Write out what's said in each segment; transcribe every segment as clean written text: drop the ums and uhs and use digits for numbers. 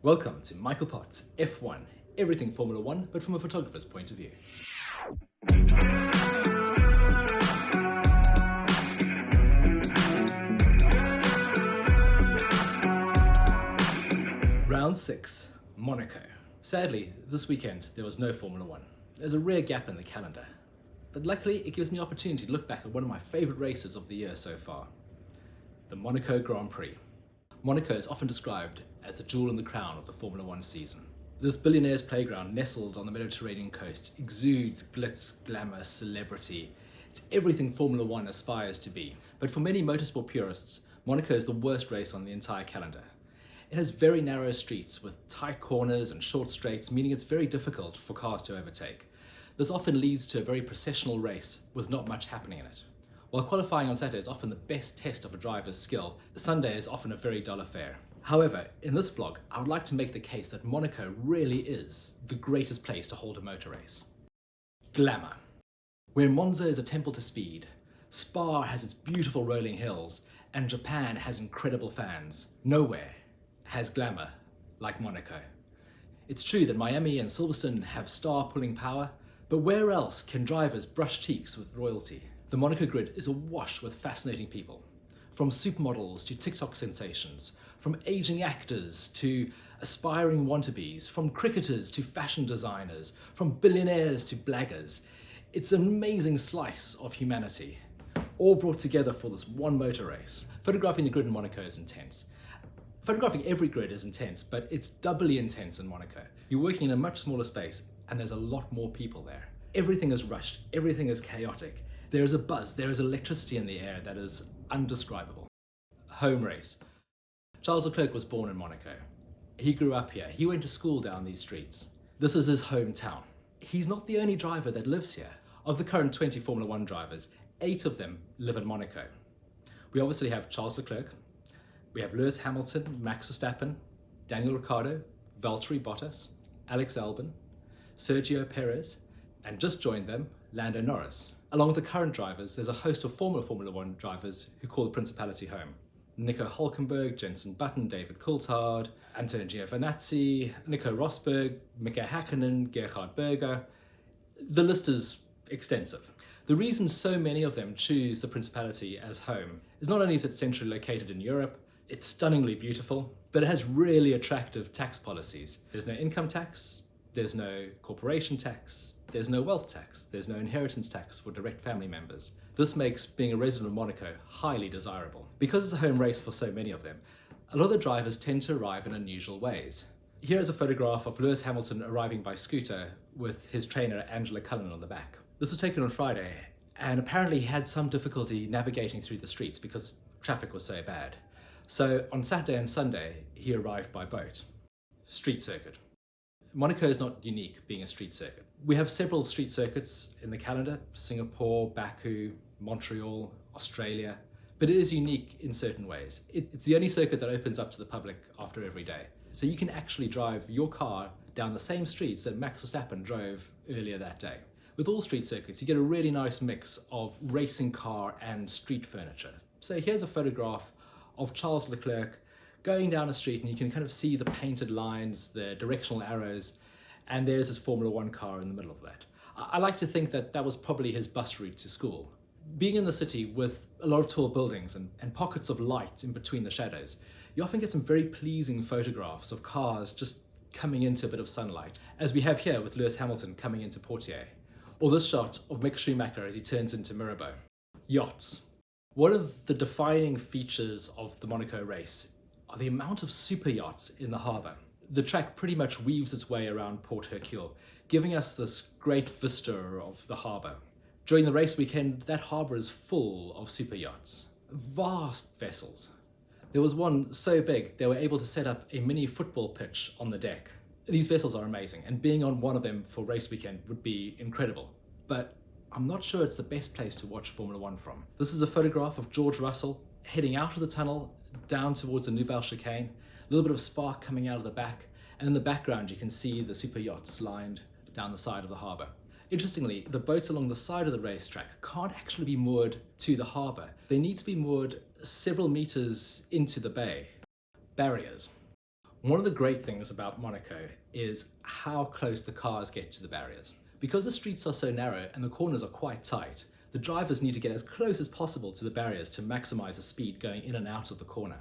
Welcome to Michael Potts F1, everything Formula One, but from a photographer's point of view. Round 6, Monaco. Sadly, this weekend there was no Formula One. There's a rare gap in the calendar, but luckily it gives me the opportunity to look back at one of my favourite races of the year so far, the Monaco Grand Prix. Monaco is often described as the jewel in the crown of the Formula One season. This billionaire's playground nestled on the Mediterranean coast exudes glitz, glamour, celebrity. It's everything Formula One aspires to be. But for many motorsport purists, Monaco is the worst race on the entire calendar. It has very narrow streets with tight corners and short straights, meaning it's very difficult for cars to overtake. This often leads to a very processional race with not much happening in it. While qualifying on Saturday is often the best test of a driver's skill, Sunday is often a very dull affair. However, in this vlog, I would like to make the case that Monaco really is the greatest place to hold a motor race. Glamour. Where Monza is a temple to speed, Spa has its beautiful rolling hills, and Japan has incredible fans, nowhere has glamour like Monaco. It's true that Miami and Silverstone have star-pulling power, but where else can drivers brush cheeks with royalty? The Monaco grid is awash with fascinating people. From supermodels to TikTok sensations, from aging actors to aspiring wannabes, from cricketers to fashion designers, from billionaires to blaggers. It's an amazing slice of humanity, all brought together for this one motor race. Photographing the grid in Monaco is intense. Photographing every grid is intense, but it's doubly intense in Monaco. You're working in a much smaller space and there's a lot more people there. Everything is rushed, everything is chaotic. There is a buzz, there is electricity in the air that is undescribable. Home race. Charles Leclerc was born in Monaco. He grew up here. He went to school down these streets. This is his hometown. He's not the only driver that lives here. Of the current 20 Formula One drivers, 8 of them live in Monaco. We obviously have Charles Leclerc, we have Lewis Hamilton, Max Verstappen, Daniel Ricciardo, Valtteri Bottas, Alex Albon, Sergio Perez, and just joined them, Lando Norris. Along with the current drivers, there's a host of former Formula One drivers who call the Principality home. Nico Hülkenberg, Jenson Button, David Coulthard, Antonio Giovinazzi, Nico Rosberg, Mika Häkkinen, Gerhard Berger. The list is extensive. The reason so many of them choose the Principality as home is not only is it centrally located in Europe, it's stunningly beautiful, but it has really attractive tax policies. There's no income tax, there's no corporation tax, there's no wealth tax, there's no inheritance tax for direct family members. This makes being a resident of Monaco highly desirable. Because it's a home race for so many of them, a lot of the drivers tend to arrive in unusual ways. Here is a photograph of Lewis Hamilton arriving by scooter with his trainer Angela Cullen on the back. This was taken on Friday, and apparently he had some difficulty navigating through the streets because traffic was so bad. So on Saturday and Sunday, he arrived by boat. Street circuit. Monaco is not unique being a street circuit. We have several street circuits in the calendar: Singapore, Baku, Montreal, Australia, but it is unique in certain ways. It's the only circuit that opens up to the public after every day. So you can actually drive your car down the same streets that Max Verstappen drove earlier that day. With all street circuits, you get a really nice mix of racing car and street furniture. So here's a photograph of Charles Leclerc going down a street, and you can kind of see the painted lines, the directional arrows, and there's his Formula One car in the middle of that. I like to think that that was probably his bus route to school. Being in the city with a lot of tall buildings and pockets of light in between the shadows, you often get some very pleasing photographs of cars just coming into a bit of sunlight, as we have here with Lewis Hamilton coming into Portier, or this shot of Mick Schumacher as he turns into Mirabeau. Yachts. One of the defining features of the Monaco race are the amount of super yachts in the harbour. The track pretty much weaves its way around Port Hercule, giving us this great vista of the harbour. During the race weekend, that harbour is full of super yachts. Vast vessels. There was one so big they were able to set up a mini football pitch on the deck. These vessels are amazing, and being on one of them for race weekend would be incredible. But I'm not sure it's the best place to watch Formula One from. This is a photograph of George Russell heading out of the tunnel down towards the Nouvelle Chicane, a little bit of spark coming out of the back, and in the background you can see the super yachts lined down the side of the harbour. Interestingly, the boats along the side of the racetrack can't actually be moored to the harbour. They need to be moored several meters into the bay. Barriers. One of the great things about Monaco is how close the cars get to the barriers. Because the streets are so narrow and the corners are quite tight, the drivers need to get as close as possible to the barriers to maximize the speed going in and out of the corner.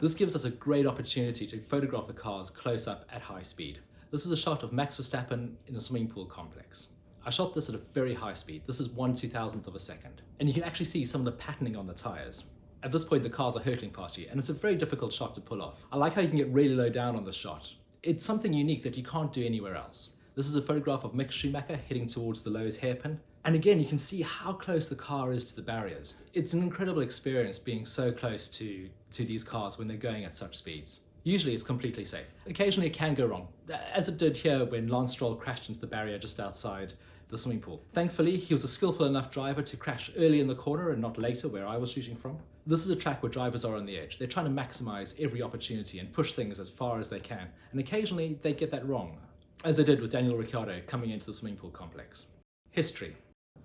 This gives us a great opportunity to photograph the cars close up at high speed. This is a shot of Max Verstappen in the swimming pool complex. I shot this at a very high speed. This is 1/2000th of a second. And you can actually see some of the patterning on the tires. At this point, the cars are hurtling past you, and it's a very difficult shot to pull off. I like how you can get really low down on this shot. It's something unique that you can't do anywhere else. This is a photograph of Mick Schumacher heading towards the Lowe's hairpin. And again, you can see how close the car is to the barriers. It's an incredible experience being so close to these cars when they're going at such speeds. Usually it's completely safe. Occasionally it can go wrong, as it did here when Lance Stroll crashed into the barrier just outside the swimming pool. Thankfully, he was a skillful enough driver to crash early in the corner and not later where I was shooting from. This is a track where drivers are on the edge. They're trying to maximize every opportunity and push things as far as they can. And occasionally they get that wrong, as they did with Daniel Ricciardo coming into the swimming pool complex. History.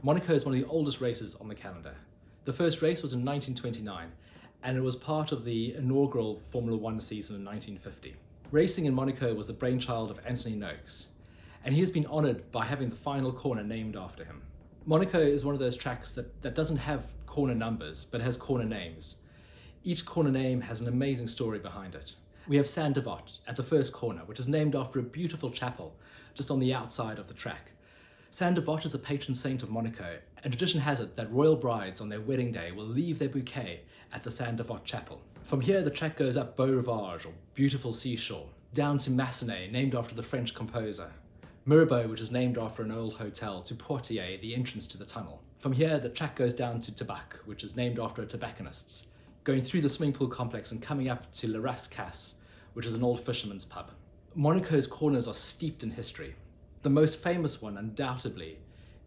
Monaco is one of the oldest races on the calendar. The first race was in 1929, and it was part of the inaugural Formula One season in 1950. Racing in Monaco was the brainchild of Anthony Noakes, and he has been honoured by having the final corner named after him. Monaco is one of those tracks that doesn't have corner numbers, but has corner names. Each corner name has an amazing story behind it. We have Saint Devote at the first corner, which is named after a beautiful chapel just on the outside of the track. Saint Devote is a patron saint of Monaco, and tradition has it that royal brides on their wedding day will leave their bouquet at the Saint Devote chapel. From here, the track goes up Beau Rivage, or beautiful seashore, down to Massenet, named after the French composer, Mirabeau, which is named after an old hotel, to Poitiers, the entrance to the tunnel. From here, the track goes down to Tabac, which is named after a tobacconist's, going through the swimming pool complex and coming up to Le Rascasse, which is an old fisherman's pub. Monaco's corners are steeped in history. The most famous one, undoubtedly,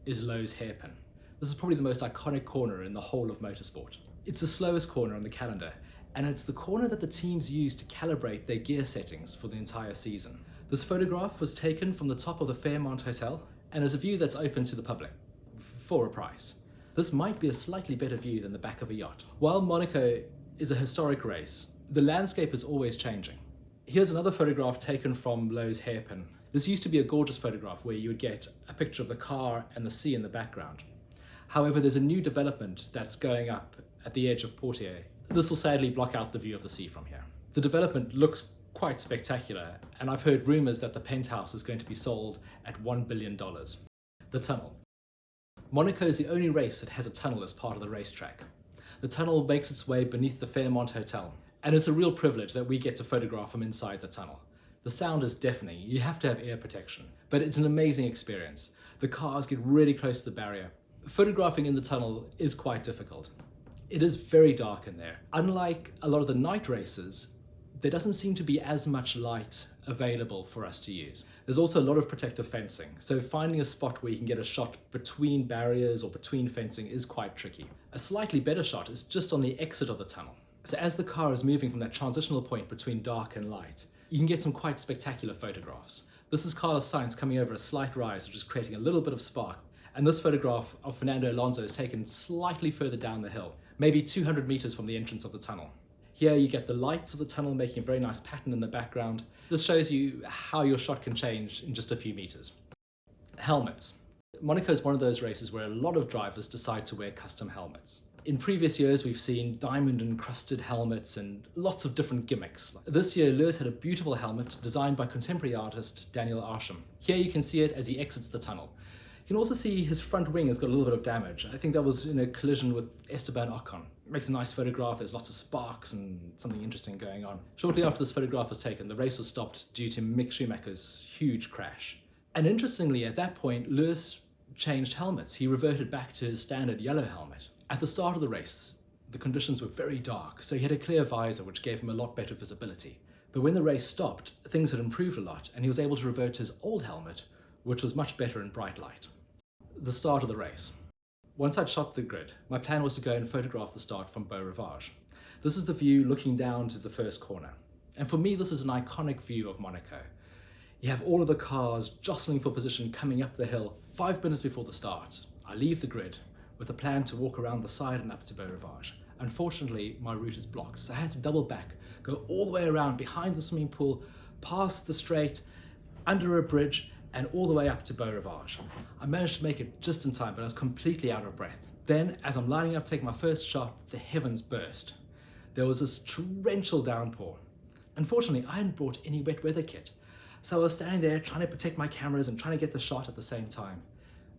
is Lowe's hairpin. This is probably the most iconic corner in the whole of motorsport. It's the slowest corner on the calendar, and it's the corner that the teams use to calibrate their gear settings for the entire season. This photograph was taken from the top of the Fairmont Hotel, and is a view that's open to the public, for a price. This might be a slightly better view than the back of a yacht. While Monaco is a historic race, the landscape is always changing. Here's another photograph taken from Lowe's hairpin. This used to be a gorgeous photograph where you would get a picture of the car and the sea in the background. However, there's a new development that's going up at the edge of Poitiers. This will sadly block out the view of the sea from here. The development looks quite spectacular, and I've heard rumours that the penthouse is going to be sold at $1 billion. The tunnel. Monaco is the only race that has a tunnel as part of the racetrack. The tunnel makes its way beneath the Fairmont Hotel, and it's a real privilege that we get to photograph from inside the tunnel. The sound is deafening, you have to have ear protection, but it's an amazing experience. The cars get really close to the barrier. Photographing in the tunnel is quite difficult. It is very dark in there. Unlike a lot of the night races, there doesn't seem to be as much light available for us to use. There's also a lot of protective fencing, so finding a spot where you can get a shot between barriers or between fencing is quite tricky. A slightly better shot is just on the exit of the tunnel. So as the car is moving from that transitional point between dark and light, you can get some quite spectacular photographs. This is Carlos Sainz coming over a slight rise, which is creating a little bit of spark. And this photograph of Fernando Alonso is taken slightly further down the hill, maybe 200 meters from the entrance of the tunnel. Here you get the lights of the tunnel making a very nice pattern in the background. This shows you how your shot can change in just a few meters. Helmets. Monaco is one of those races where a lot of drivers decide to wear custom helmets. In previous years, we've seen diamond encrusted helmets and lots of different gimmicks. This year, Lewis had a beautiful helmet designed by contemporary artist Daniel Arsham. Here you can see it as he exits the tunnel. You can also see his front wing has got a little bit of damage. I think that was in a collision with Esteban Ocon. It makes a nice photograph, there's lots of sparks and something interesting going on. Shortly after this photograph was taken, the race was stopped due to Mick Schumacher's huge crash. And interestingly, at that point, Lewis changed helmets. He reverted back to his standard yellow helmet. At the start of the race, the conditions were very dark, so he had a clear visor which gave him a lot better visibility. But when the race stopped, things had improved a lot and he was able to revert to his old helmet, which was much better in bright light. The start of the race. Once I'd shot the grid, my plan was to go and photograph the start from Beau Rivage. This is the view looking down to the first corner. And for me, this is an iconic view of Monaco. You have all of the cars jostling for position coming up the hill 5 minutes before the start. I leave the grid with a plan to walk around the side and up to Beau Rivage. Unfortunately, my route is blocked, so I had to double back, go all the way around behind the swimming pool, past the straight, under a bridge, and all the way up to Beau Rivage. I managed to make it just in time, but I was completely out of breath. Then, as I'm lining up to take my first shot, the heavens burst. There was this torrential downpour. Unfortunately, I hadn't brought any wet weather kit, so I was standing there trying to protect my cameras and trying to get the shot at the same time.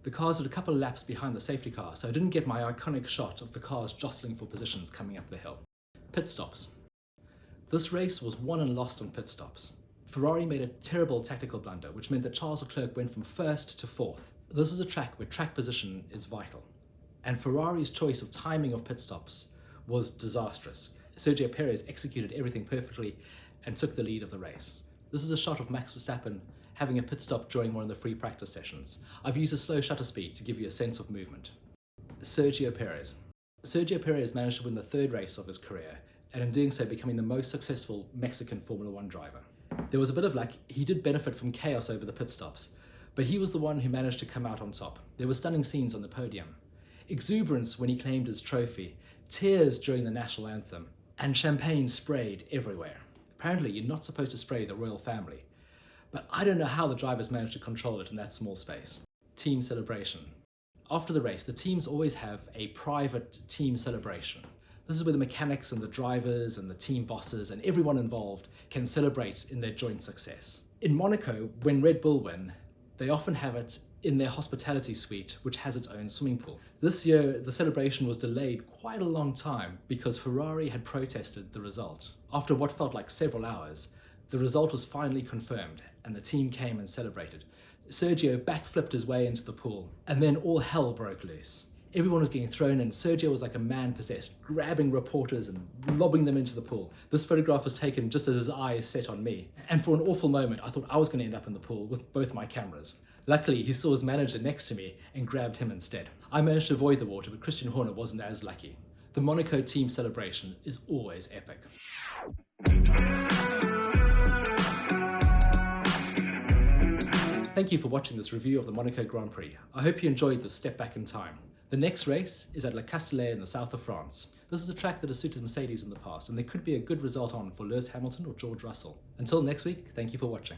The cars were a couple of laps behind the safety car, so I didn't get my iconic shot of the cars jostling for positions coming up the hill. Pit stops. This race was won and lost on pit stops. Ferrari made a terrible tactical blunder, which meant that Charles Leclerc went from first to fourth. This is a track where track position is vital, and Ferrari's choice of timing of pit stops was disastrous. Sergio Perez executed everything perfectly and took the lead of the race. This is a shot of Max Verstappen having a pit stop during one of the free practice sessions. I've used a slow shutter speed to give you a sense of movement. Sergio Perez. Sergio Perez managed to win the third race of his career, and in doing so becoming the most successful Mexican Formula One driver. There was a bit of luck. He did benefit from chaos over the pit stops, but he was the one who managed to come out on top. There were stunning scenes on the podium. Exuberance when he claimed his trophy, tears during the national anthem, and champagne sprayed everywhere. Apparently, you're not supposed to spray the royal family, but I don't know how the drivers managed to control it in that small space. Team celebration. After the race, the teams always have a private team celebration. This is where the mechanics and the drivers and the team bosses and everyone involved can celebrate in their joint success. In Monaco, when Red Bull win, they often have it in their hospitality suite, which has its own swimming pool. This year, the celebration was delayed quite a long time because Ferrari had protested the result. After what felt like several hours, the result was finally confirmed and the team came and celebrated. Sergio backflipped his way into the pool and then all hell broke loose. Everyone was getting thrown in. Sergio was like a man possessed, grabbing reporters and lobbing them into the pool. This photograph was taken just as his eyes set on me. And for an awful moment, I thought I was going to end up in the pool with both my cameras. Luckily, he saw his manager next to me and grabbed him instead. I managed to avoid the water, but Christian Horner wasn't as lucky. The Monaco team celebration is always epic. Thank you for watching this review of the Monaco Grand Prix. I hope you enjoyed this step back in time. The next race is at Le Castellet in the south of France. This is a track that has suited Mercedes in the past, and there could be a good result on for Lewis Hamilton or George Russell. Until next week, thank you for watching.